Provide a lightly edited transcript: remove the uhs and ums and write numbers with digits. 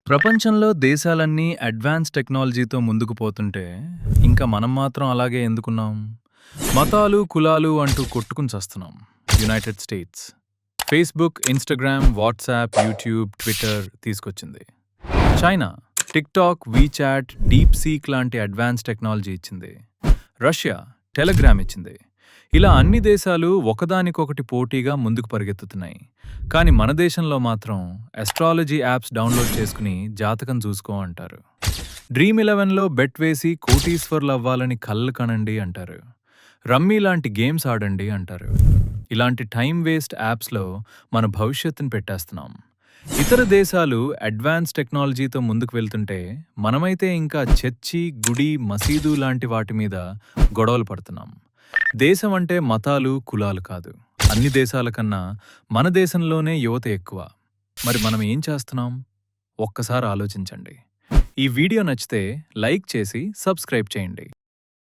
ప్రపంచంలో దేశాలన్నీ అడ్వాన్స్ టెక్నాలజీతో ముందుకు పోతుంటే, ఇంకా మనం మాత్రం అలాగే ఎందుకున్నాం? మతాలు, కులాలు అంటూ కొట్టుకుని చస్తున్నాం. United States Facebook, Instagram, WhatsApp, YouTube, Twitter తీసుకొచ్చింది. China TikTok, WeChat, DeepSeek లాంటి అడ్వాన్స్ టెక్నాలజీ ఇచ్చింది. రష్యా టెలిగ్రామ్ ఇచ్చింది. ఇలా అన్ని దేశాలు ఒకదానికొకటి పోటీగా ముందుకు పరిగెత్తుతున్నాయి. కానీ మన దేశంలో మాత్రం అస్ట్రాలజీ యాప్స్ డౌన్లోడ్ చేసుకుని జాతకం చూసుకో అంటారు. డ్రీమ్11లో బెట్ వేసి కోటీశ్వర్లు అవ్వాలని కలలు కనండి అంటారు. రమ్మీ లాంటి గేమ్స్ ఆడండి అంటారు. ఇలాంటి టైం వేస్ట్ యాప్స్లో మన భవిష్యత్తును పెట్టేస్తున్నాం. ఇతర దేశాలు అడ్వాన్స్ టెక్నాలజీతో ముందుకు వెళ్తుంటే మనమైతే ఇంకా చర్చి, గుడి, మసీదు లాంటి వాటి మీద గొడవలు పడుతున్నాం. దేశం అంటే మతాలు, కులాలు కాదు. అన్ని దేశాల కన్నా మన దేశంలోనే యువత ఎక్కువ. మరి మనం ఏం చేస్తున్నాం? ఒక్కసారి ఆలోచించండి. ఈ వీడియో నచ్చితే లైక్ చేసి సబ్స్క్రైబ్ చేయండి.